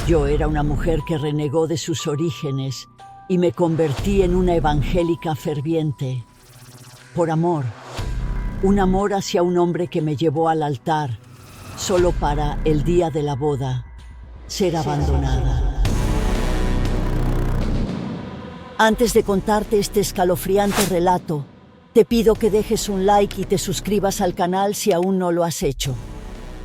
Yo era una mujer que renegó de sus orígenes y me convertí en una evangélica ferviente. Por amor. Un amor hacia un hombre que me llevó al altar, solo para, el día de la boda, ser abandonada. Antes de contarte este escalofriante relato, te pido que dejes un like y te suscribas al canal si aún no lo has hecho.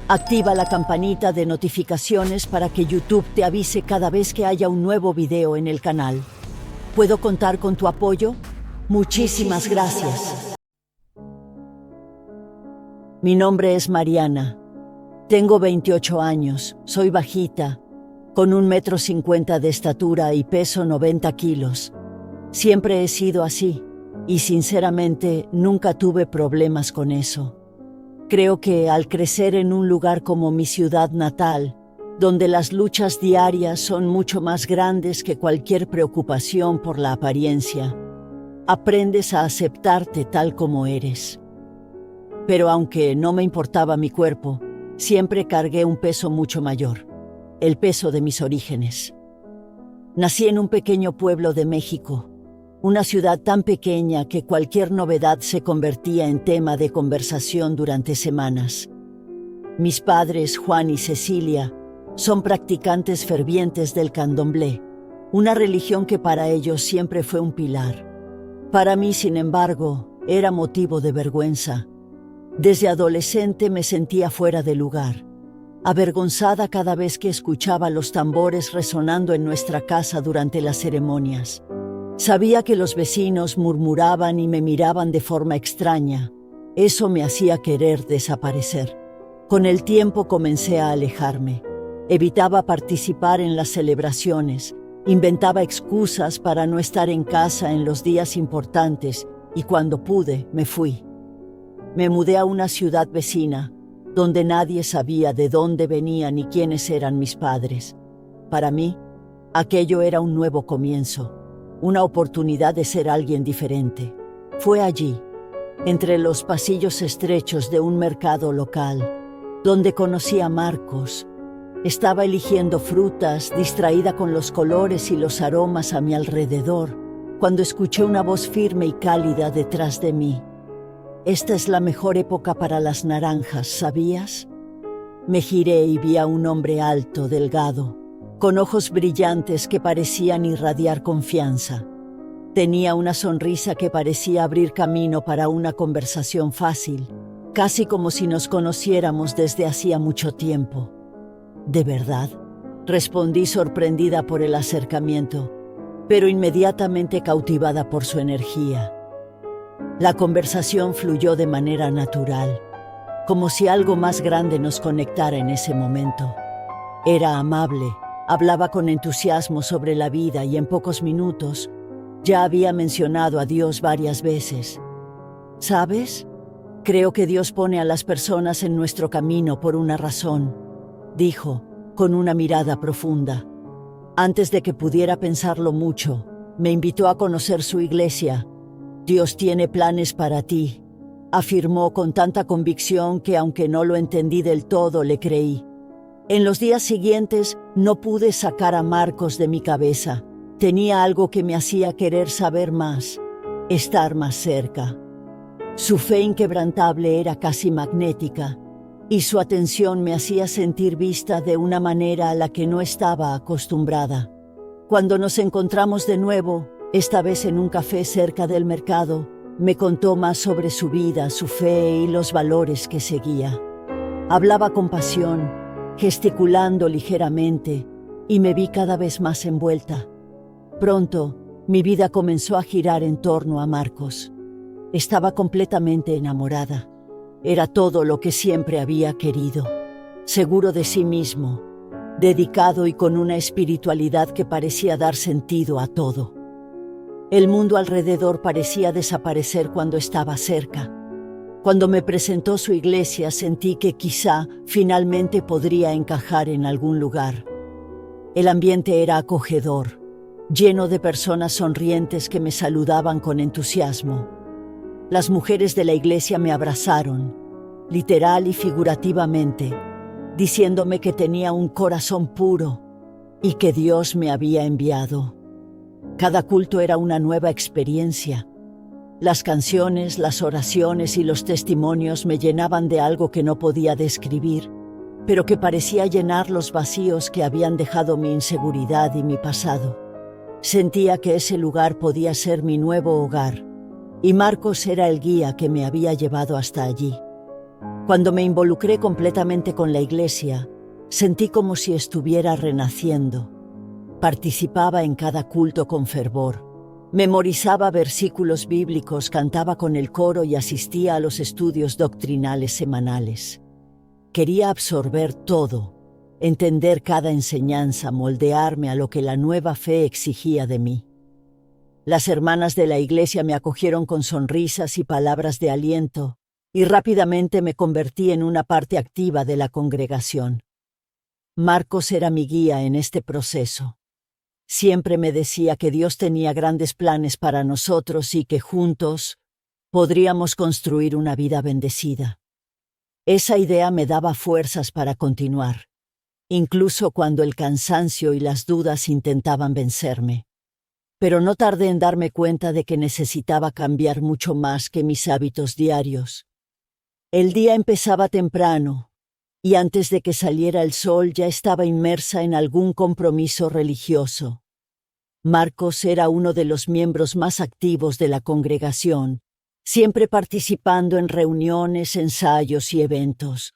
Activa la campanita de notificaciones para que YouTube te avise cada vez que haya un nuevo video en el canal. ¿Puedo contar con tu apoyo? Muchísimas gracias. Mi nombre es Mariana. Tengo 28 años, soy bajita, con 1,50 m de estatura y peso 90 kilos. Siempre he sido así y sinceramente nunca tuve problemas con eso. Creo que al crecer en un lugar como mi ciudad natal, donde las luchas diarias son mucho más grandes que cualquier preocupación por la apariencia, aprendes a aceptarte tal como eres. Pero aunque no me importaba mi cuerpo, siempre cargué un peso mucho mayor, el peso de mis orígenes. Nací en un pequeño pueblo de México, una ciudad tan pequeña que cualquier novedad se convertía en tema de conversación durante semanas. Mis padres, Juan y Cecilia, son practicantes fervientes del candomblé, una religión que para ellos siempre fue un pilar. Para mí, sin embargo, era motivo de vergüenza. Desde adolescente me sentía fuera de lugar, avergonzada cada vez que escuchaba los tambores resonando en nuestra casa durante las ceremonias. Sabía que los vecinos murmuraban y me miraban de forma extraña. Eso me hacía querer desaparecer. Con el tiempo comencé a alejarme. Evitaba participar en las celebraciones, inventaba excusas para no estar en casa en los días importantes y cuando pude, me fui. Me mudé a una ciudad vecina, donde nadie sabía de dónde venía ni quiénes eran mis padres. Para mí, aquello era un nuevo comienzo, una oportunidad de ser alguien diferente. Fue allí, entre los pasillos estrechos de un mercado local, donde conocí a Marcos. Estaba eligiendo frutas, distraída con los colores y los aromas a mi alrededor, cuando escuché una voz firme y cálida detrás de mí. «Esta es la mejor época para las naranjas, ¿sabías?». Me giré y vi a un hombre alto, delgado, con ojos brillantes que parecían irradiar confianza. Tenía una sonrisa que parecía abrir camino para una conversación fácil, casi como si nos conociéramos desde hacía mucho tiempo. «¿De verdad?», respondí sorprendida por el acercamiento, pero inmediatamente cautivada por su energía. La conversación fluyó de manera natural, como si algo más grande nos conectara en ese momento. Era amable, hablaba con entusiasmo sobre la vida y en pocos minutos ya había mencionado a Dios varias veces. «¿Sabes? Creo que Dios pone a las personas en nuestro camino por una razón», dijo, con una mirada profunda. Antes de que pudiera pensarlo mucho, me invitó a conocer su iglesia. «Dios tiene planes para ti», afirmó con tanta convicción que aunque no lo entendí del todo, le creí. En los días siguientes no pude sacar a Marcos de mi cabeza. Tenía algo que me hacía querer saber más, estar más cerca. Su fe inquebrantable era casi magnética, y su atención me hacía sentir vista de una manera a la que no estaba acostumbrada. Cuando nos encontramos de nuevo, esta vez en un café cerca del mercado, me contó más sobre su vida, su fe y los valores que seguía. Hablaba con pasión, gesticulando ligeramente, y me vi cada vez más envuelta. Pronto, mi vida comenzó a girar en torno a Marcos. Estaba completamente enamorada. Era todo lo que siempre había querido. Seguro de sí mismo, dedicado y con una espiritualidad que parecía dar sentido a todo. El mundo alrededor parecía desaparecer cuando estaba cerca. Cuando me presentó su iglesia, sentí que quizá finalmente podría encajar en algún lugar. El ambiente era acogedor, lleno de personas sonrientes que me saludaban con entusiasmo. Las mujeres de la iglesia me abrazaron, literal y figurativamente, diciéndome que tenía un corazón puro. y que Dios me había enviado. Cada culto era una nueva experiencia. Las canciones, las oraciones y los testimonios me llenaban de algo que no podía describir, pero que parecía llenar los vacíos que habían dejado mi inseguridad y mi pasado. Sentía que ese lugar podía ser mi nuevo hogar, y Marcos era el guía que me había llevado hasta allí. Cuando me involucré completamente con la iglesia, sentí como si estuviera renaciendo. Participaba en cada culto con fervor. Memorizaba versículos bíblicos, cantaba con el coro y asistía a los estudios doctrinales semanales. Quería absorber todo, entender cada enseñanza, moldearme a lo que la nueva fe exigía de mí. Las hermanas de la iglesia me acogieron con sonrisas y palabras de aliento, y rápidamente me convertí en una parte activa de la congregación. Marcos era mi guía en este proceso. Siempre me decía que Dios tenía grandes planes para nosotros y que juntos podríamos construir una vida bendecida. Esa idea me daba fuerzas para continuar, incluso cuando el cansancio y las dudas intentaban vencerme. Pero no tardé en darme cuenta de que necesitaba cambiar mucho más que mis hábitos diarios. El día empezaba temprano, y antes de que saliera el sol ya estaba inmersa en algún compromiso religioso. Marcos era uno de los miembros más activos de la congregación, siempre participando en reuniones, ensayos y eventos.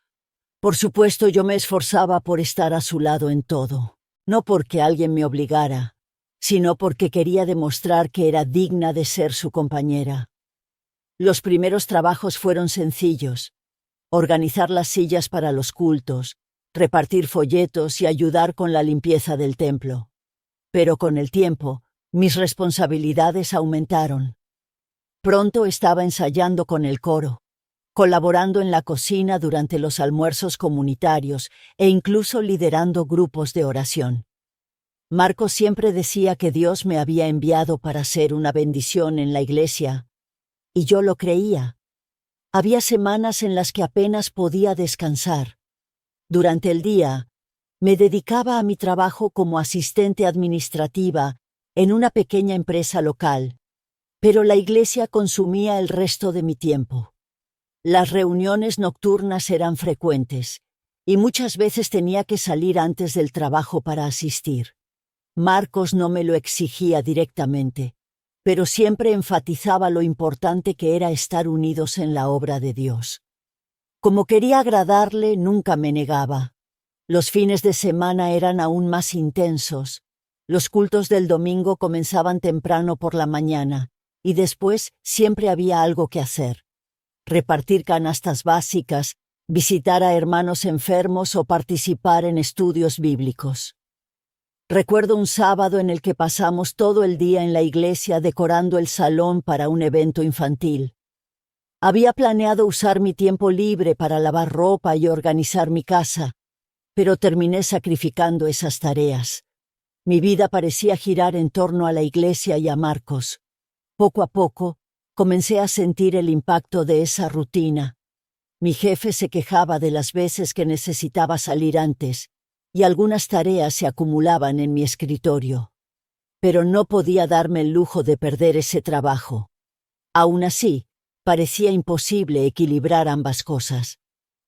Por supuesto, yo me esforzaba por estar a su lado en todo, no porque alguien me obligara, sino porque quería demostrar que era digna de ser su compañera. Los primeros trabajos fueron sencillos: organizar las sillas para los cultos, repartir folletos y ayudar con la limpieza del templo. Pero con el tiempo, mis responsabilidades aumentaron. Pronto estaba ensayando con el coro, colaborando en la cocina durante los almuerzos comunitarios e incluso liderando grupos de oración. Marcos siempre decía que Dios me había enviado para ser una bendición en la iglesia, y yo lo creía. Había semanas en las que apenas podía descansar. Durante el día, me dedicaba a mi trabajo como asistente administrativa en una pequeña empresa local, pero la iglesia consumía el resto de mi tiempo. Las reuniones nocturnas eran frecuentes, y muchas veces tenía que salir antes del trabajo para asistir. Marcos no me lo exigía directamente, pero siempre enfatizaba lo importante que era estar unidos en la obra de Dios. Como quería agradarle, nunca me negaba. Los fines de semana eran aún más intensos. Los cultos del domingo comenzaban temprano por la mañana, y después siempre había algo que hacer: repartir canastas básicas, visitar a hermanos enfermos o participar en estudios bíblicos. Recuerdo un sábado en el que pasamos todo el día en la iglesia decorando el salón para un evento infantil. Había planeado usar mi tiempo libre para lavar ropa y organizar mi casa, pero terminé sacrificando esas tareas. Mi vida parecía girar en torno a la iglesia y a Marcos. Poco a poco, comencé a sentir el impacto de esa rutina. Mi jefe se quejaba de las veces que necesitaba salir antes, y algunas tareas se acumulaban en mi escritorio. Pero no podía darme el lujo de perder ese trabajo. Aún así, parecía imposible equilibrar ambas cosas.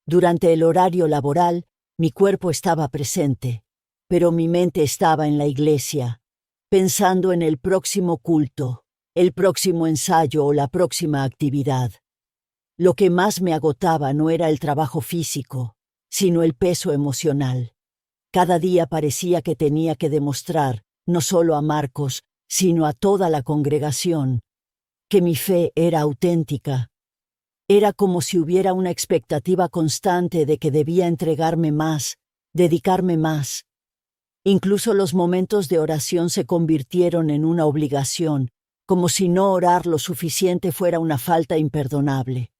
Durante el horario laboral, mi cuerpo estaba presente, pero mi mente estaba en la iglesia, pensando en el próximo culto, el próximo ensayo o la próxima actividad. Lo que más me agotaba no era el trabajo físico, sino el peso emocional. Cada día parecía que tenía que demostrar, no solo a Marcos, sino a toda la congregación, que mi fe era auténtica. Era como si hubiera una expectativa constante de que debía entregarme más, dedicarme más. Incluso los momentos de oración se convirtieron en una obligación, como si no orar lo suficiente fuera una falta imperdonable.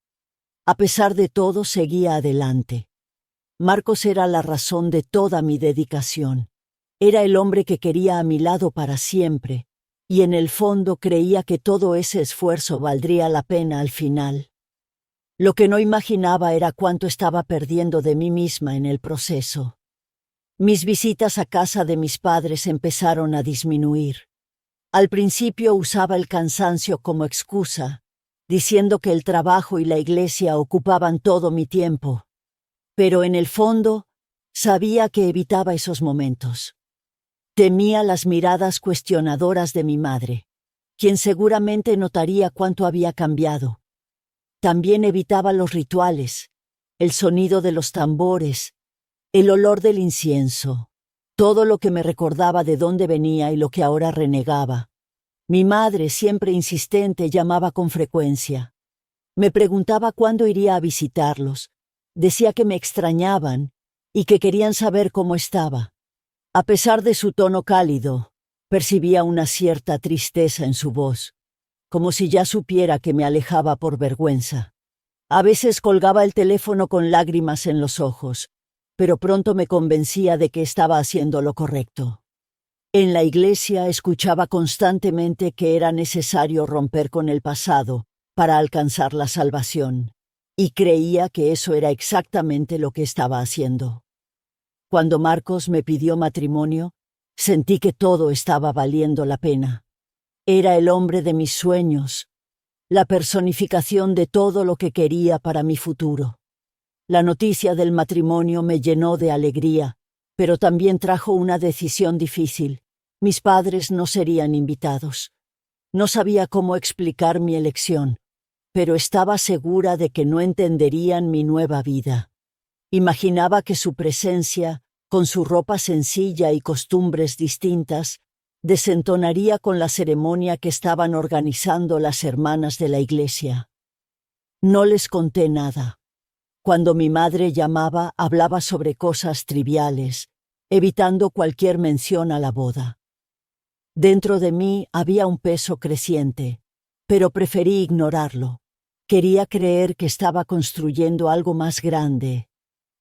A pesar de todo, seguía adelante. Marcos era la razón de toda mi dedicación. Era el hombre que quería a mi lado para siempre, y en el fondo creía que todo ese esfuerzo valdría la pena al final. Lo que no imaginaba era cuánto estaba perdiendo de mí misma en el proceso. Mis visitas a casa de mis padres empezaron a disminuir. Al principio usaba el cansancio como excusa, diciendo que el trabajo y la iglesia ocupaban todo mi tiempo. Pero en el fondo, sabía que evitaba esos momentos. Temía las miradas cuestionadoras de mi madre, quien seguramente notaría cuánto había cambiado. También evitaba los rituales, el sonido de los tambores, el olor del incienso, todo lo que me recordaba de dónde venía y lo que ahora renegaba. Mi madre, siempre insistente, llamaba con frecuencia. Me preguntaba cuándo iría a visitarlos. Decía que me extrañaban y que querían saber cómo estaba. A pesar de su tono cálido, percibía una cierta tristeza en su voz, como si ya supiera que me alejaba por vergüenza. A veces colgaba el teléfono con lágrimas en los ojos, pero pronto me convencía de que estaba haciendo lo correcto. En la iglesia escuchaba constantemente que era necesario romper con el pasado para alcanzar la salvación, y creía que eso era exactamente lo que estaba haciendo. Cuando Marcos me pidió matrimonio, sentí que todo estaba valiendo la pena. Era el hombre de mis sueños, la personificación de todo lo que quería para mi futuro. La noticia del matrimonio me llenó de alegría, pero también trajo una decisión difícil. Mis padres no serían invitados. No sabía cómo explicar mi elección, pero estaba segura de que no entenderían mi nueva vida. Imaginaba que su presencia, con su ropa sencilla y costumbres distintas, desentonaría con la ceremonia que estaban organizando las hermanas de la iglesia. No les conté nada. Cuando mi madre llamaba, hablaba sobre cosas triviales, evitando cualquier mención a la boda. Dentro de mí había un peso creciente, pero preferí ignorarlo. Quería creer que estaba construyendo algo más grande,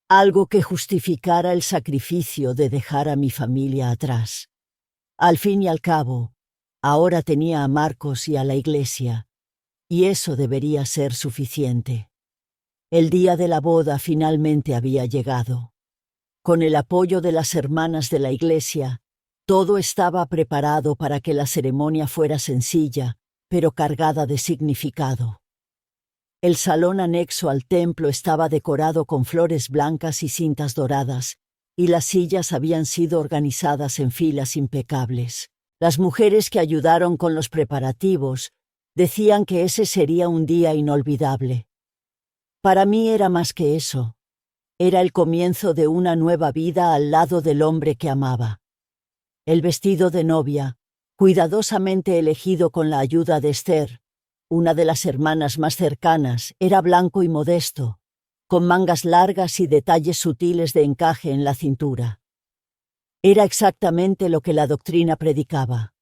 algo que justificara el sacrificio de dejar a mi familia atrás. Al fin y al cabo, ahora tenía a Marcos y a la iglesia, y eso debería ser suficiente. El día de la boda finalmente había llegado. Con el apoyo de las hermanas de la iglesia, todo estaba preparado para que la ceremonia fuera sencilla, pero cargada de significado. El salón anexo al templo estaba decorado con flores blancas y cintas doradas, y las sillas habían sido organizadas en filas impecables. Las mujeres que ayudaron con los preparativos decían que ese sería un día inolvidable. Para mí era más que eso. Era el comienzo de una nueva vida al lado del hombre que amaba. El vestido de novia, cuidadosamente elegido con la ayuda de Esther, una de las hermanas más cercanas, era blanco y modesto, con mangas largas y detalles sutiles de encaje en la cintura. Era exactamente lo que la doctrina predicaba,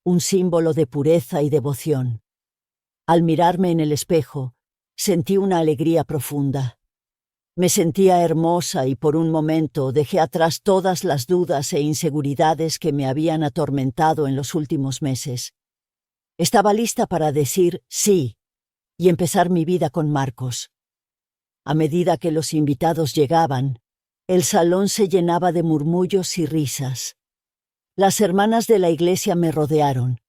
un símbolo de pureza y devoción. Al mirarme en el espejo, sentí una alegría profunda. Me sentía hermosa y por un momento dejé atrás todas las dudas e inseguridades que me habían atormentado en los últimos meses. Estaba lista para decir sí y empezar mi vida con Marcos. A medida que los invitados llegaban, el salón se llenaba de murmullos y risas. Las hermanas de la iglesia me rodearon,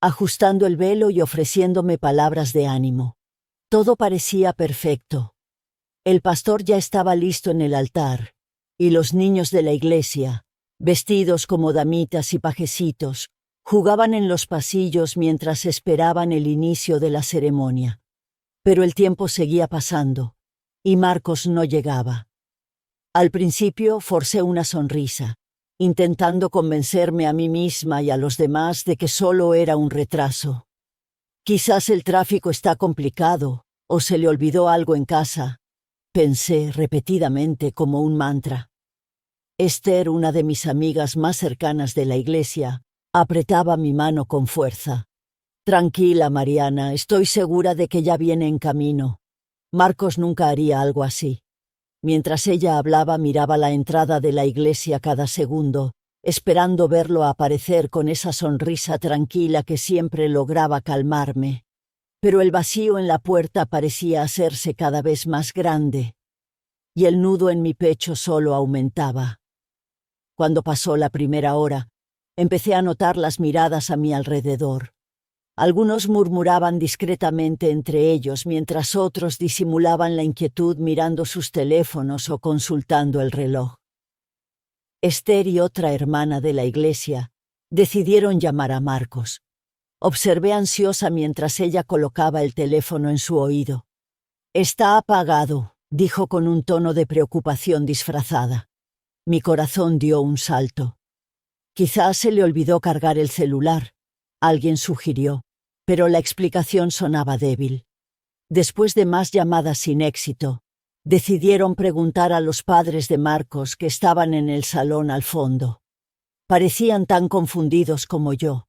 ajustando el velo y ofreciéndome palabras de ánimo. Todo parecía perfecto. El pastor ya estaba listo en el altar, y los niños de la iglesia, vestidos como damitas y pajecitos, jugaban en los pasillos mientras esperaban el inicio de la ceremonia. Pero el tiempo seguía pasando, y Marcos no llegaba. Al principio forcé una sonrisa, intentando convencerme a mí misma y a los demás de que solo era un retraso. Quizás el tráfico está complicado, o se le olvidó algo en casa, pensé repetidamente como un mantra. Esther, una de mis amigas más cercanas de la iglesia, apretaba mi mano con fuerza. Tranquila, Mariana, estoy segura de que ya viene en camino. Marcos nunca haría algo así. Mientras ella hablaba, miraba la entrada de la iglesia cada segundo, esperando verlo aparecer con esa sonrisa tranquila que siempre lograba calmarme. Pero el vacío en la puerta parecía hacerse cada vez más grande, y el nudo en mi pecho solo aumentaba. Cuando pasó la primera hora, empecé a notar las miradas a mi alrededor. Algunos murmuraban discretamente entre ellos, mientras otros disimulaban la inquietud mirando sus teléfonos o consultando el reloj. Esther y otra hermana de la iglesia decidieron llamar a Marcos. Observé ansiosa mientras ella colocaba el teléfono en su oído. «Está apagado», dijo con un tono de preocupación disfrazada. Mi corazón dio un salto. Quizás se le olvidó cargar el celular, alguien sugirió, pero la explicación sonaba débil. Después de más llamadas sin éxito, decidieron preguntar a los padres de Marcos que estaban en el salón al fondo. Parecían tan confundidos como yo.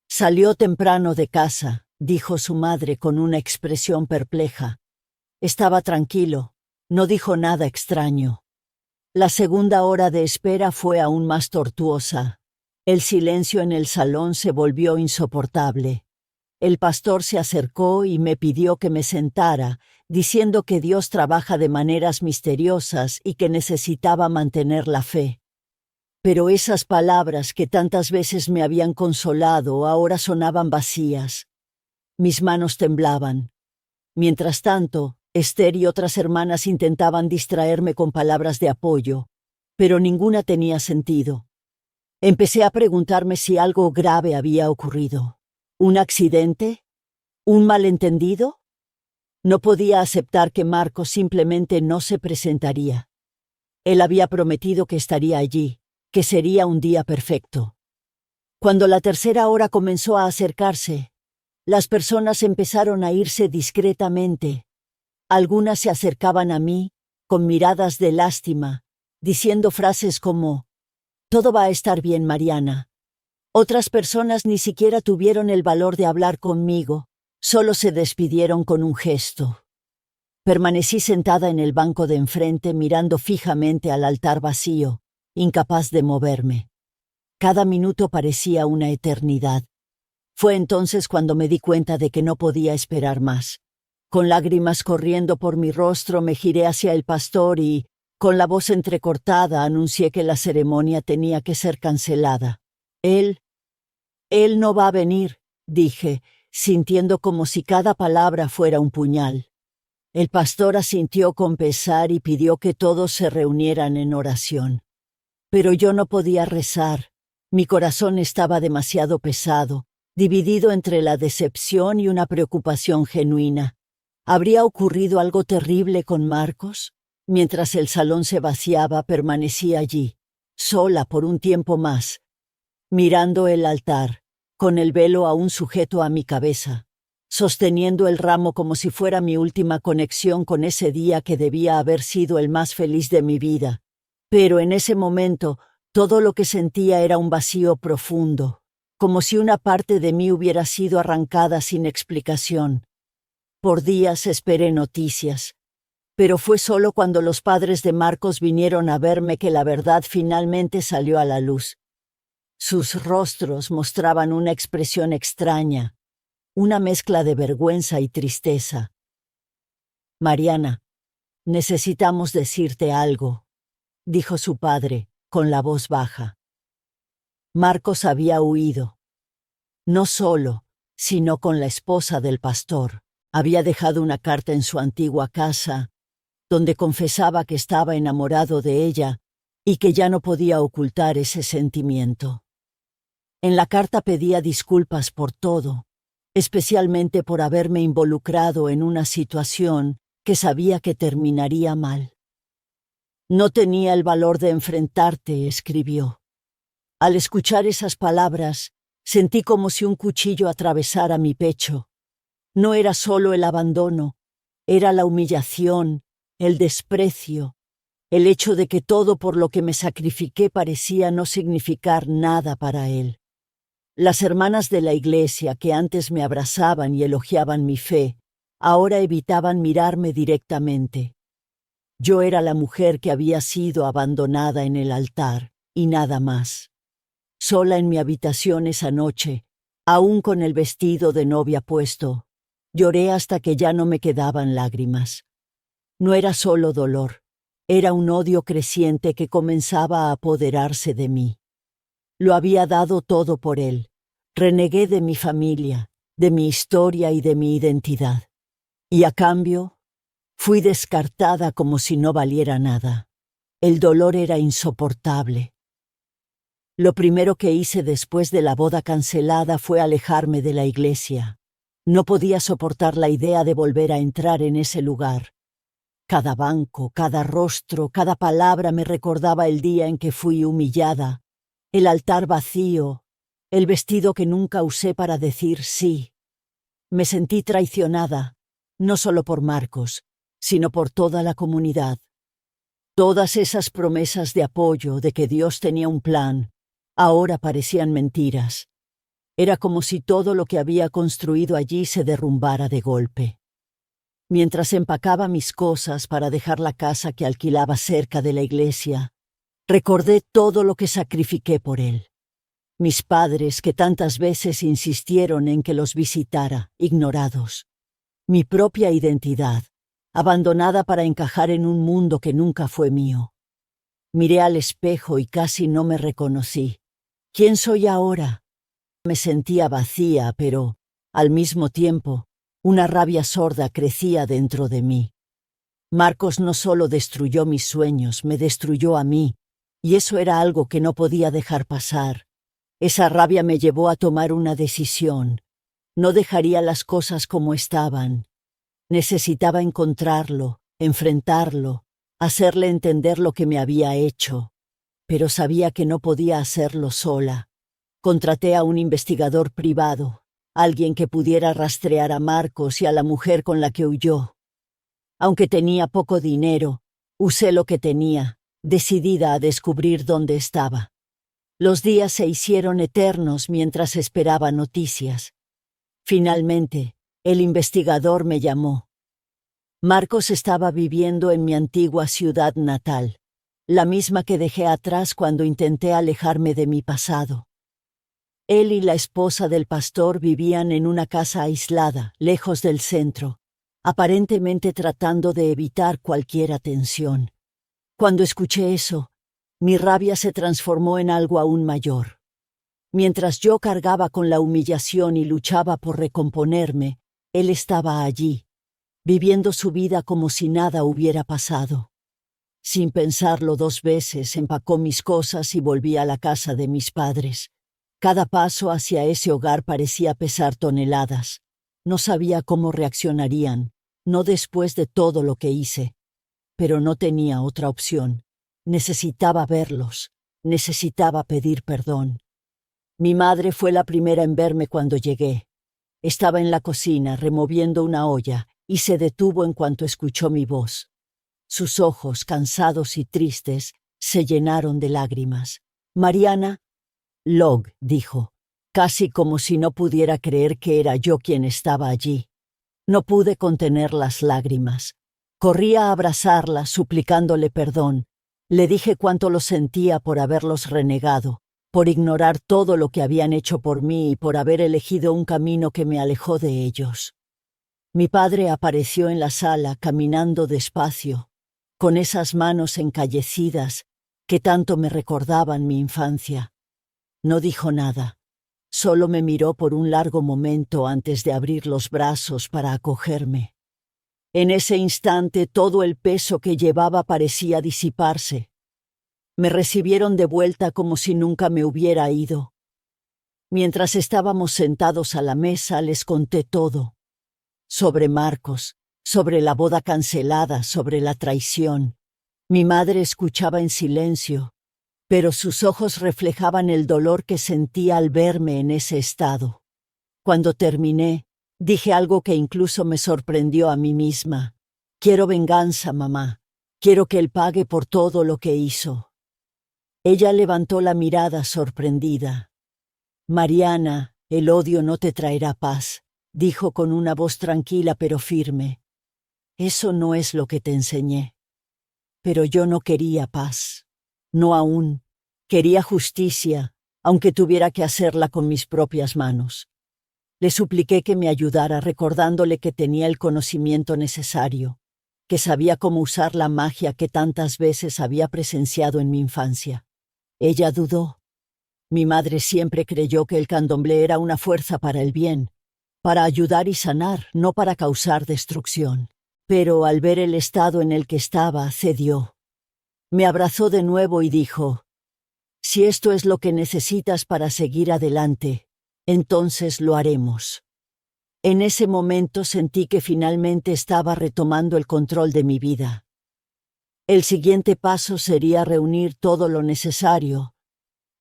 «Salió temprano de casa», dijo su madre con una expresión perpleja. Estaba tranquilo, no dijo nada extraño. La segunda hora de espera fue aún más tortuosa. El silencio en el salón se volvió insoportable. El pastor se acercó y me pidió que me sentara, diciendo que Dios trabaja de maneras misteriosas y que necesitaba mantener la fe. Pero esas palabras que tantas veces me habían consolado ahora sonaban vacías. Mis manos temblaban. Mientras tanto, Esther y otras hermanas intentaban distraerme con palabras de apoyo, pero ninguna tenía sentido. Empecé a preguntarme si algo grave había ocurrido. ¿Un accidente? ¿Un malentendido? No podía aceptar que Marcos simplemente no se presentaría. Él había prometido que estaría allí, que sería un día perfecto. Cuando la tercera hora comenzó a acercarse, las personas empezaron a irse discretamente. Algunas se acercaban a mí, con miradas de lástima, diciendo frases como: «Todo va a estar bien, Mariana». Otras personas ni siquiera tuvieron el valor de hablar conmigo, solo se despidieron con un gesto. Permanecí sentada en el banco de enfrente mirando fijamente al altar vacío, incapaz de moverme. Cada minuto parecía una eternidad. Fue entonces cuando me di cuenta de que no podía esperar más. Con lágrimas corriendo por mi rostro me giré hacia el pastor y, con la voz entrecortada, anuncié que la ceremonia tenía que ser cancelada. Él no va a venir», dije, sintiendo como si cada palabra fuera un puñal. El pastor asintió con pesar y pidió que todos se reunieran en oración. Pero yo no podía rezar. Mi corazón estaba demasiado pesado, dividido entre la decepción y una preocupación genuina. ¿Habría ocurrido algo terrible con Marcos? Mientras el salón se vaciaba, permanecí allí, sola por un tiempo más, mirando el altar, con el velo aún sujeto a mi cabeza, sosteniendo el ramo como si fuera mi última conexión con ese día que debía haber sido el más feliz de mi vida. Pero en ese momento, todo lo que sentía era un vacío profundo, como si una parte de mí hubiera sido arrancada sin explicación. Por días esperé noticias, pero fue solo cuando los padres de Marcos vinieron a verme que la verdad finalmente salió a la luz. Sus rostros mostraban una expresión extraña, una mezcla de vergüenza y tristeza. «Mariana, necesitamos decirte algo», dijo su padre, con la voz baja. Marcos había huido. No solo, sino con la esposa del pastor. Había dejado una carta en su antigua casa, donde confesaba que estaba enamorado de ella y que ya no podía ocultar ese sentimiento. En la carta pedía disculpas por todo, especialmente por haberme involucrado en una situación que sabía que terminaría mal. «No tenía el valor de enfrentarte», escribió. Al escuchar esas palabras, sentí como si un cuchillo atravesara mi pecho. No era solo el abandono, era la humillación, el desprecio, el hecho de que todo por lo que me sacrifiqué parecía no significar nada para él. Las hermanas de la iglesia, que antes me abrazaban y elogiaban mi fe, ahora evitaban mirarme directamente. Yo era la mujer que había sido abandonada en el altar, y nada más. Sola en mi habitación esa noche, aún con el vestido de novia puesto, lloré hasta que ya no me quedaban lágrimas. No era solo dolor, Era un odio creciente que comenzaba a apoderarse de mí. Lo había dado todo por él. Renegué de mi familia, de mi historia y de mi identidad. Y a cambio, fui descartada como si no valiera nada. El dolor era insoportable. Lo primero que hice después de la boda cancelada fue alejarme de la iglesia. No podía soportar la idea de volver a entrar en ese lugar. Cada banco, cada rostro, cada palabra me recordaba el día en que fui humillada, el altar vacío, el vestido que nunca usé para decir sí. Me sentí traicionada, no solo por Marcos, sino por toda la comunidad. Todas esas promesas de apoyo, de que Dios tenía un plan, ahora parecían mentiras. Era como si todo lo que había construido allí se derrumbara de golpe. Mientras empacaba mis cosas para dejar la casa que alquilaba cerca de la iglesia, recordé todo lo que sacrifiqué por él. Mis padres que tantas veces insistieron en que los visitara, ignorados. Mi propia identidad, abandonada para encajar en un mundo que nunca fue mío. Miré al espejo y casi no me reconocí. ¿Quién soy ahora? Me sentía vacía, pero, al mismo tiempo, una rabia sorda crecía dentro de mí. Marcos no solo destruyó mis sueños, me destruyó a mí, y eso era algo que no podía dejar pasar. Esa rabia me llevó a tomar una decisión. No dejaría las cosas como estaban. Necesitaba encontrarlo, enfrentarlo, hacerle entender lo que me había hecho. Pero sabía que no podía hacerlo sola. Contraté a un investigador privado, alguien que pudiera rastrear a Marcos y a la mujer con la que huyó. Aunque tenía poco dinero, usé lo que tenía, decidida a descubrir dónde estaba. Los días se hicieron eternos mientras esperaba noticias. Finalmente, el investigador me llamó. Marcos estaba viviendo en mi antigua ciudad natal, la misma que dejé atrás cuando intenté alejarme de mi pasado. Él y la esposa del pastor vivían en una casa aislada, lejos del centro, aparentemente tratando de evitar cualquier atención. Cuando escuché eso, mi rabia se transformó en algo aún mayor. Mientras yo cargaba con la humillación y luchaba por recomponerme, él estaba allí, viviendo su vida como si nada hubiera pasado. Sin pensarlo 2 veces, empacó mis cosas y volví a la casa de mis padres. Cada paso hacia ese hogar parecía pesar toneladas. No sabía cómo reaccionarían, no después de todo lo que hice. Pero no tenía otra opción. Necesitaba verlos, necesitaba pedir perdón. Mi madre fue la primera en verme cuando llegué. Estaba en la cocina removiendo una olla y se detuvo en cuanto escuchó mi voz. Sus ojos, cansados y tristes, se llenaron de lágrimas. «Mariana», Log dijo, casi como si no pudiera creer que era yo quien estaba allí. No pude contener las lágrimas. Corrí a abrazarla, suplicándole perdón. Le dije cuánto lo sentía por haberlos renegado, por ignorar todo lo que habían hecho por mí y por haber elegido un camino que me alejó de ellos. Mi padre apareció en la sala caminando despacio, con esas manos encallecidas que tanto me recordaban mi infancia. No dijo nada, solo me miró por un largo momento antes de abrir los brazos para acogerme. En ese instante todo el peso que llevaba parecía disiparse. Me recibieron de vuelta como si nunca me hubiera ido. Mientras estábamos sentados a la mesa les conté todo. Sobre Marcos, sobre la boda cancelada, sobre la traición. Mi madre escuchaba en silencio, pero sus ojos reflejaban el dolor que sentía al verme en ese estado. Cuando terminé, dije algo que incluso me sorprendió a mí misma. «Quiero venganza, mamá. Quiero que él pague por todo lo que hizo». Ella levantó la mirada sorprendida. «Mariana, el odio no te traerá paz», dijo con una voz tranquila pero firme. «Eso no es lo que te enseñé». Pero yo no quería paz. No aún. Quería justicia, aunque tuviera que hacerla con mis propias manos. Le supliqué que me ayudara recordándole que tenía el conocimiento necesario, que sabía cómo usar la magia que tantas veces había presenciado en mi infancia. Ella dudó. Mi madre siempre creyó que el candomblé era una fuerza para el bien, para ayudar y sanar, no para causar destrucción. Pero al ver el estado en el que estaba, cedió. Me abrazó de nuevo y dijo: «Si esto es lo que necesitas para seguir adelante, entonces lo haremos». En ese momento sentí que finalmente estaba retomando el control de mi vida. El siguiente paso sería reunir todo lo necesario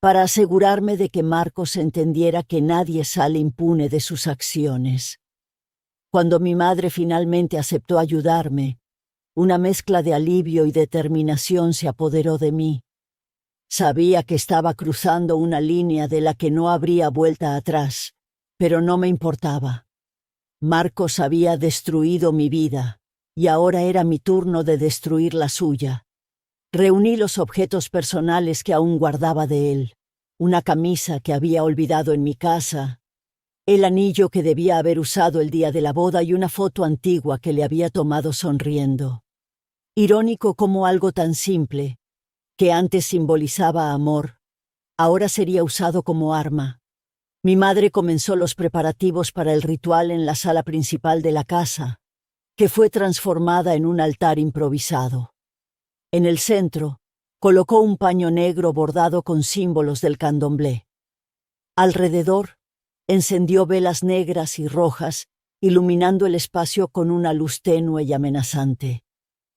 para asegurarme de que Marcos entendiera que nadie sale impune de sus acciones. Cuando mi madre finalmente aceptó ayudarme, una mezcla de alivio y determinación se apoderó de mí. Sabía que estaba cruzando una línea de la que no habría vuelta atrás, pero no me importaba. Marcos había destruido mi vida, y ahora era mi turno de destruir la suya. Reuní los objetos personales que aún guardaba de él: una camisa que había olvidado en mi casa, el anillo que debía haber usado el día de la boda y una foto antigua que le había tomado sonriendo. Irónico cómo algo tan simple, que antes simbolizaba amor, ahora sería usado como arma. Mi madre comenzó los preparativos para el ritual en la sala principal de la casa, que fue transformada en un altar improvisado. En el centro, colocó un paño negro bordado con símbolos del candomblé. Alrededor, encendió velas negras y rojas, iluminando el espacio con una luz tenue y amenazante.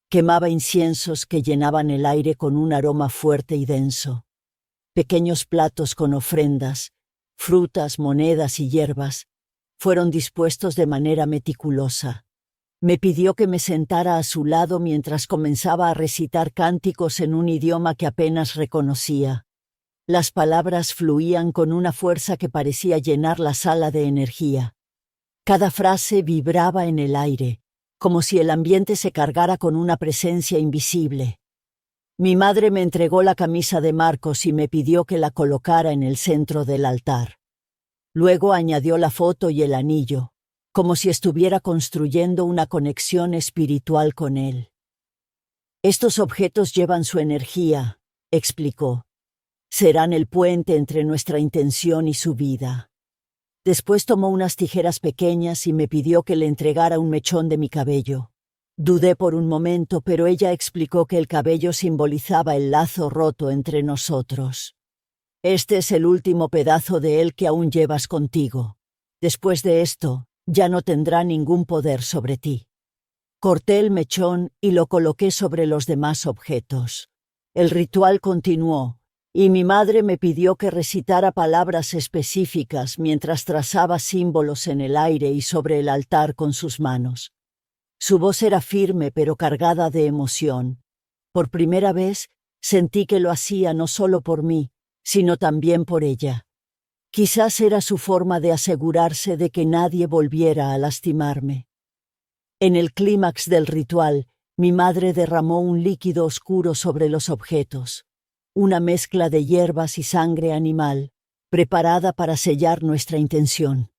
Quemaba inciensos que llenaban el aire con un aroma fuerte y denso. Pequeños platos con ofrendas, frutas, monedas y hierbas, fueron dispuestos de manera meticulosa. Me pidió que me sentara a su lado mientras comenzaba a recitar cánticos en un idioma que apenas reconocía. Las palabras fluían con una fuerza que parecía llenar la sala de energía. Cada frase vibraba en el aire, como si el ambiente se cargara con una presencia invisible. Mi madre me entregó la camisa de Marcos y me pidió que la colocara en el centro del altar. Luego añadió la foto y el anillo, como si estuviera construyendo una conexión espiritual con él. «Estos objetos llevan su energía», explicó. «Serán el puente entre nuestra intención y su vida». Después tomó unas tijeras pequeñas y me pidió que le entregara un mechón de mi cabello. Dudé por un momento, pero ella explicó que el cabello simbolizaba el lazo roto entre nosotros. «Este es el último pedazo de él que aún llevas contigo. Después de esto, ya no tendrá ningún poder sobre ti». Corté el mechón y lo coloqué sobre los demás objetos. El ritual continuó, y mi madre me pidió que recitara palabras específicas mientras trazaba símbolos en el aire y sobre el altar con sus manos. Su voz era firme pero cargada de emoción. Por primera vez sentí que lo hacía no solo por mí, sino también por ella. Quizás era su forma de asegurarse de que nadie volviera a lastimarme. En el clímax del ritual, mi madre derramó un líquido oscuro sobre los objetos, una mezcla de hierbas y sangre animal, preparada para sellar nuestra intención.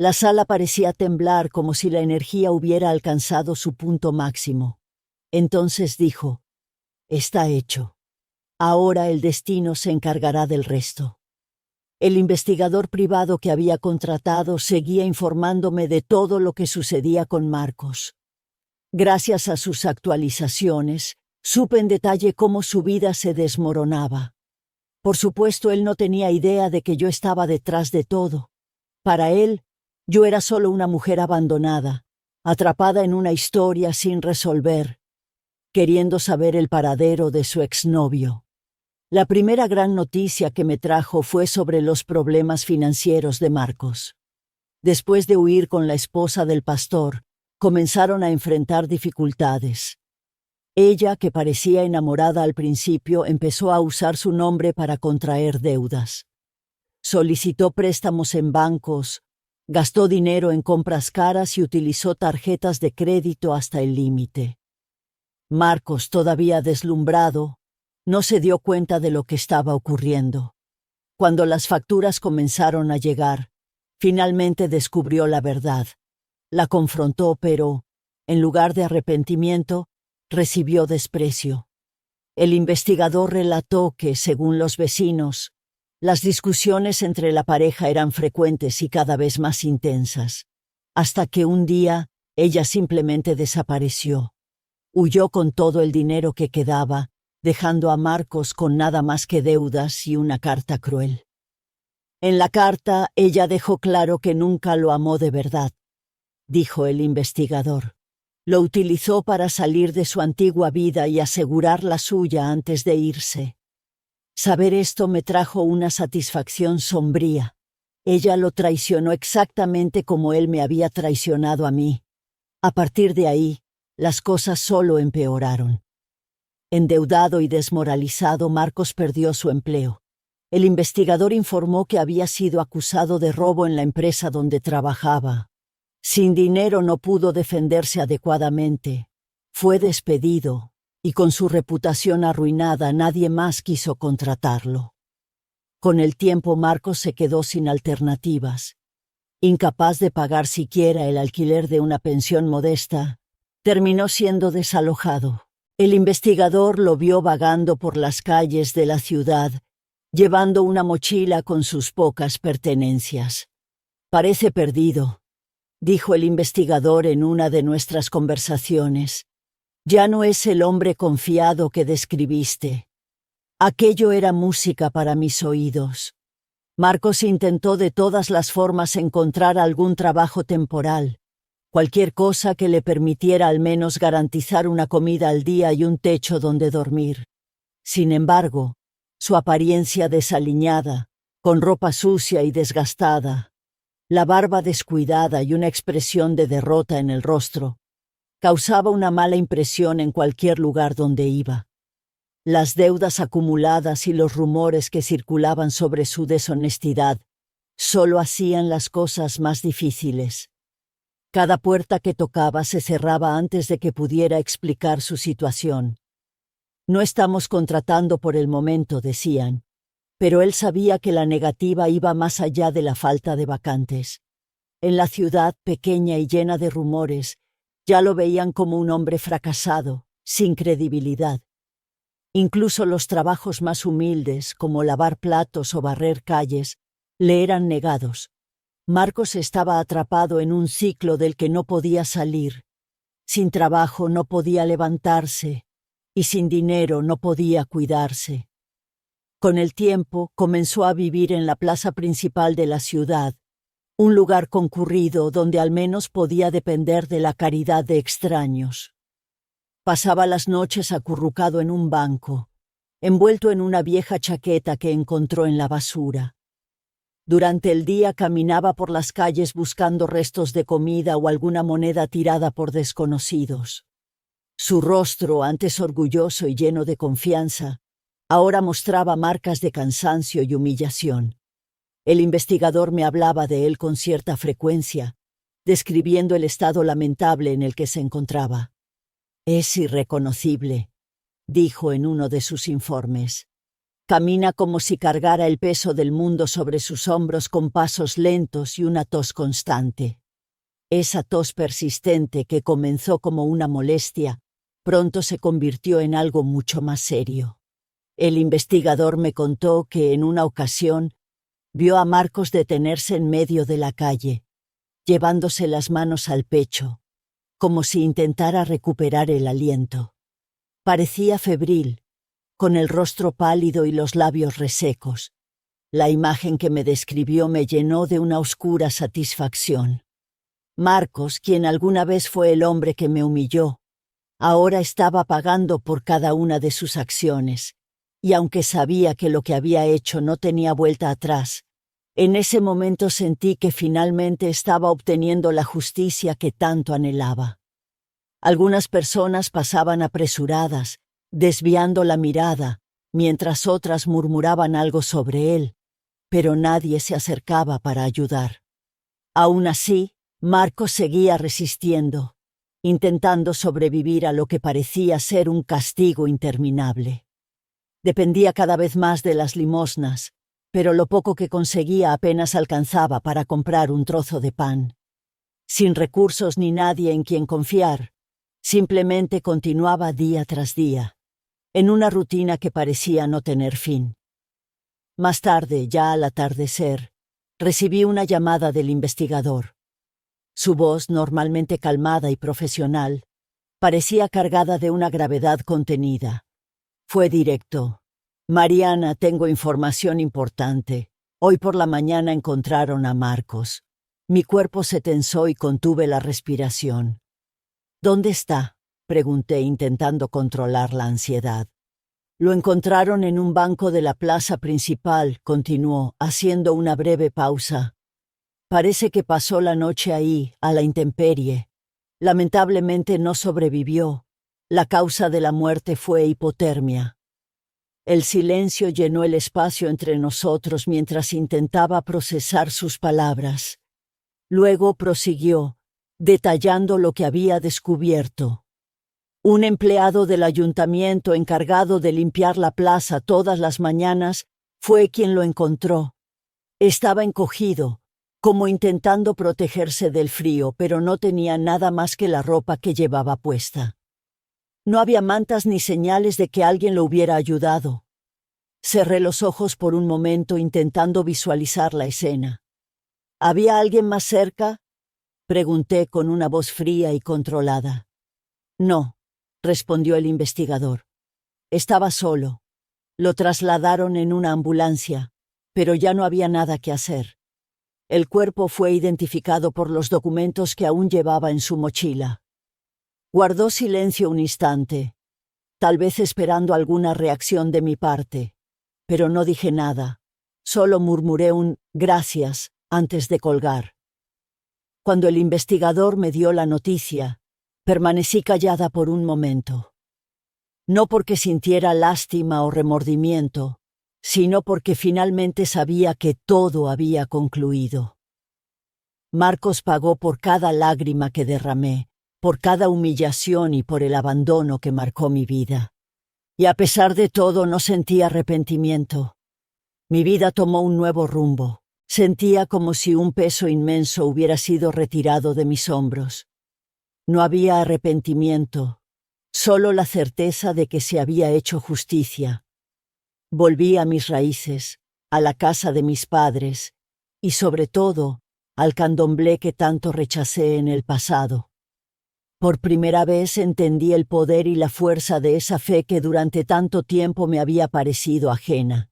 La sala parecía temblar como si la energía hubiera alcanzado su punto máximo. Entonces dijo: «Está hecho. Ahora el destino se encargará del resto». El investigador privado que había contratado seguía informándome de todo lo que sucedía con Marcos. Gracias a sus actualizaciones, supe en detalle cómo su vida se desmoronaba. Por supuesto, él no tenía idea de que yo estaba detrás de todo. Para él, yo era solo una mujer abandonada, atrapada en una historia sin resolver, queriendo saber el paradero de su exnovio. La primera gran noticia que me trajo fue sobre los problemas financieros de Marcos. Después de huir con la esposa del pastor, comenzaron a enfrentar dificultades. Ella, que parecía enamorada al principio, empezó a usar su nombre para contraer deudas. Solicitó préstamos en bancos, gastó dinero en compras caras y utilizó tarjetas de crédito hasta el límite. Marcos, todavía deslumbrado, no se dio cuenta de lo que estaba ocurriendo. Cuando las facturas comenzaron a llegar, finalmente descubrió la verdad. La confrontó, pero En lugar de arrepentimiento, recibió desprecio. El investigador relató que, según los vecinos, las discusiones entre la pareja eran frecuentes y cada vez más intensas, hasta que un día ella simplemente desapareció. Huyó con todo el dinero que quedaba, dejando a Marcos con nada más que deudas y una carta cruel. En la carta, ella dejó claro que nunca lo amó de verdad, dijo el investigador. Lo utilizó para salir de su antigua vida y asegurar la suya antes de irse. Saber esto me trajo una satisfacción sombría. Ella lo traicionó exactamente como él me había traicionado a mí. A partir de ahí, las cosas solo empeoraron. Endeudado y desmoralizado, Marcos perdió su empleo. El investigador informó que había sido acusado de robo en la empresa donde trabajaba. Sin dinero no pudo defenderse adecuadamente. Fue despedido, y con su reputación arruinada nadie más quiso contratarlo. Con el tiempo Marcos se quedó sin alternativas. Incapaz de pagar siquiera el alquiler de una pensión modesta, terminó siendo desalojado. El investigador lo vio vagando por las calles de la ciudad, llevando una mochila con sus pocas pertenencias. «Parece perdido», dijo el investigador en una de nuestras conversaciones. «Ya no es el hombre confiado que describiste. Aquello era música para mis oídos». Marcos intentó de todas las formas encontrar algún trabajo temporal, cualquier cosa que le permitiera al menos garantizar una comida al día y un techo donde dormir. Sin embargo, su apariencia desaliñada, con ropa sucia y desgastada, la barba descuidada y una expresión de derrota en el rostro, causaba una mala impresión en cualquier lugar donde iba. Las deudas acumuladas y los rumores que circulaban sobre su deshonestidad solo hacían las cosas más difíciles. Cada puerta que tocaba se cerraba antes de que pudiera explicar su situación. «No estamos contratando por el momento», decían, pero él sabía que la negativa iba más allá de la falta de vacantes. En la ciudad pequeña y llena de rumores, ya lo veían como un hombre fracasado, sin credibilidad. Incluso los trabajos más humildes, como lavar platos o barrer calles, le eran negados. Marcos estaba atrapado en un ciclo del que no podía salir. Sin trabajo no podía levantarse, y sin dinero no podía cuidarse. Con el tiempo comenzó a vivir en la plaza principal de la ciudad, un lugar concurrido donde al menos podía depender de la caridad de extraños. Pasaba las noches acurrucado en un banco, envuelto en una vieja chaqueta que encontró en la basura. Durante el día caminaba por las calles buscando restos de comida o alguna moneda tirada por desconocidos. Su rostro, antes orgulloso y lleno de confianza, ahora mostraba marcas de cansancio y humillación. El investigador me hablaba de él con cierta frecuencia, describiendo el estado lamentable en el que se encontraba. «Es irreconocible», dijo en uno de sus informes. «Camina como si cargara el peso del mundo sobre sus hombros con pasos lentos y una tos constante. Esa tos persistente que comenzó como una molestia, pronto se convirtió en algo mucho más serio». El investigador me contó que en una ocasión vio a Marcos detenerse en medio de la calle, llevándose las manos al pecho, como si intentara recuperar el aliento. Parecía febril, con el rostro pálido y los labios resecos. La imagen que me describió me llenó de una oscura satisfacción. Marcos, quien alguna vez fue el hombre que me humilló, ahora estaba pagando por cada una de sus acciones, y aunque sabía que lo que había hecho no tenía vuelta atrás, en ese momento sentí que finalmente estaba obteniendo la justicia que tanto anhelaba. Algunas personas pasaban apresuradas, desviando la mirada, mientras otras murmuraban algo sobre él, pero nadie se acercaba para ayudar. Aún así, Marcos seguía resistiendo, intentando sobrevivir a lo que parecía ser un castigo interminable. Dependía cada vez más de las limosnas, pero lo poco que conseguía apenas alcanzaba para comprar un trozo de pan. Sin recursos ni nadie en quien confiar, Simplemente continuaba día tras día, en una rutina que parecía no tener fin. Más tarde, ya al atardecer, recibí una llamada del investigador. Su voz, normalmente calmada y profesional, parecía cargada de una gravedad contenida. Fue directo. Mariana, tengo información importante. Hoy por la mañana encontraron a Marcos. Mi cuerpo se tensó y contuve la respiración. ¿Dónde está?, pregunté intentando controlar la ansiedad. Lo encontraron en un banco de la plaza principal, continuó, haciendo una breve pausa. Parece que pasó la noche ahí, a la intemperie. Lamentablemente no sobrevivió. La causa de la muerte fue hipotermia. El silencio llenó el espacio entre nosotros mientras intentaba procesar sus palabras. Luego prosiguió, detallando lo que había descubierto. Un empleado del ayuntamiento encargado de limpiar la plaza todas las mañanas fue quien lo encontró. Estaba encogido, como intentando protegerse del frío, pero no tenía nada más que la ropa que llevaba puesta. No había mantas ni señales de que alguien lo hubiera ayudado. Cerré los ojos por un momento intentando visualizar la escena. ¿Había alguien más cerca?, pregunté con una voz fría y controlada. No, respondió el investigador. Estaba solo. Lo trasladaron en una ambulancia, pero ya no había nada que hacer. El cuerpo fue identificado por los documentos que aún llevaba en su mochila. Guardó silencio un instante, tal vez esperando alguna reacción de mi parte, pero no dije nada, solo murmuré un «gracias» antes de colgar. Cuando el investigador me dio la noticia, permanecí callada por un momento. No porque sintiera lástima o remordimiento, sino porque finalmente sabía que todo había concluido. Marcos pagó por cada lágrima que derramé, por cada humillación y por el abandono que marcó mi vida. Y a pesar de todo no sentí arrepentimiento. Mi vida tomó un nuevo rumbo. Sentía como si un peso inmenso hubiera sido retirado de mis hombros. No había arrepentimiento, solo la certeza de que se había hecho justicia. Volví a mis raíces, a la casa de mis padres y, sobre todo, al candomblé que tanto rechacé en el pasado. Por primera vez entendí el poder y la fuerza de esa fe que durante tanto tiempo me había parecido ajena.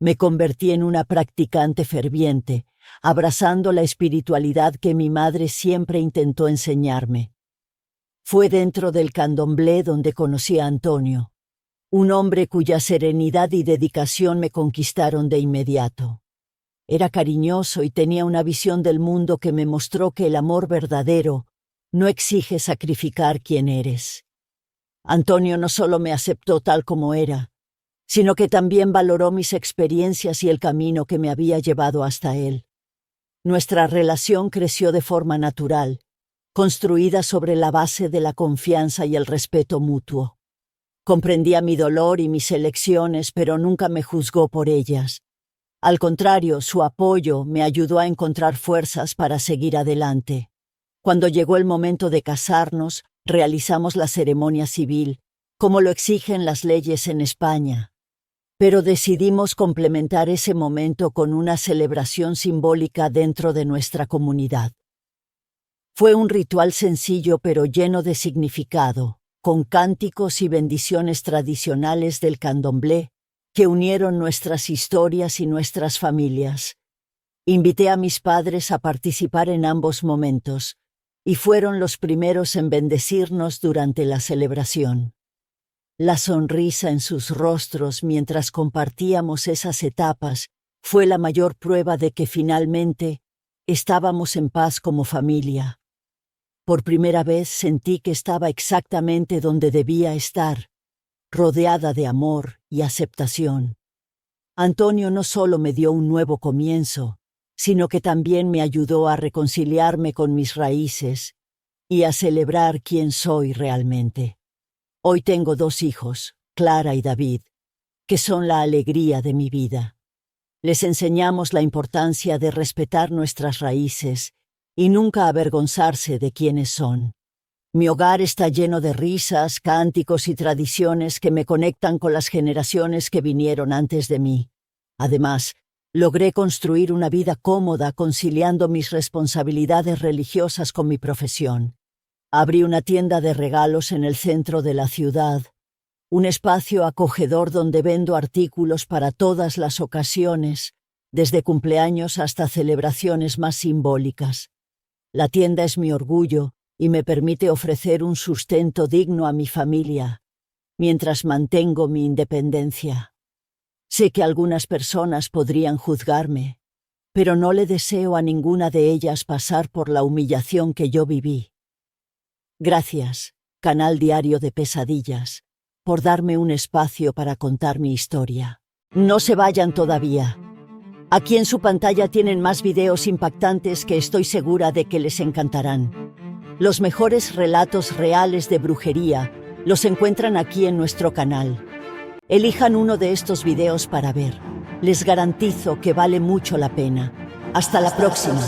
Me convertí en una practicante ferviente, abrazando la espiritualidad que mi madre siempre intentó enseñarme. Fue dentro del candomblé donde conocí a Antonio, un hombre cuya serenidad y dedicación me conquistaron de inmediato. Era cariñoso y tenía una visión del mundo que me mostró que el amor verdadero no exige sacrificar quién eres. Antonio no solo me aceptó tal como era, sino que también valoró mis experiencias y el camino que me había llevado hasta él. Nuestra relación creció de forma natural, construida sobre la base de la confianza y el respeto mutuo. Comprendía mi dolor y mis elecciones, pero nunca me juzgó por ellas. Al contrario, su apoyo me ayudó a encontrar fuerzas para seguir adelante. Cuando llegó el momento de casarnos, realizamos la ceremonia civil, como lo exigen las leyes en España. Pero decidimos complementar ese momento con una celebración simbólica dentro de nuestra comunidad. Fue un ritual sencillo pero lleno de significado, con cánticos y bendiciones tradicionales del candomblé que unieron nuestras historias y nuestras familias. Invité a mis padres a participar en ambos momentos, y fueron los primeros en bendecirnos durante la celebración. La sonrisa en sus rostros mientras compartíamos esas etapas fue la mayor prueba de que finalmente estábamos en paz como familia. Por primera vez sentí que estaba exactamente donde debía estar, rodeada de amor y aceptación. Antonio no solo me dio un nuevo comienzo, sino que también me ayudó a reconciliarme con mis raíces y a celebrar quién soy realmente. Hoy tengo 2 hijos, Clara y David, que son la alegría de mi vida. Les enseñamos la importancia de respetar nuestras raíces y nunca avergonzarse de quiénes son. Mi hogar está lleno de risas, cánticos y tradiciones que me conectan con las generaciones que vinieron antes de mí. Además, logré construir una vida cómoda conciliando mis responsabilidades religiosas con mi profesión. Abrí una tienda de regalos en el centro de la ciudad, un espacio acogedor donde vendo artículos para todas las ocasiones, desde cumpleaños hasta celebraciones más simbólicas. La tienda es mi orgullo y me permite ofrecer un sustento digno a mi familia, mientras mantengo mi independencia. Sé que algunas personas podrían juzgarme, pero no le deseo a ninguna de ellas pasar por la humillación que yo viví. Gracias, Canal Diario de Pesadillas, por darme un espacio para contar mi historia. No se vayan todavía. Aquí en su pantalla tienen más videos impactantes que estoy segura de que les encantarán. Los mejores relatos reales de brujería los encuentran aquí en nuestro canal. Elijan uno de estos videos para ver. Les garantizo que vale mucho la pena. Hasta la próxima.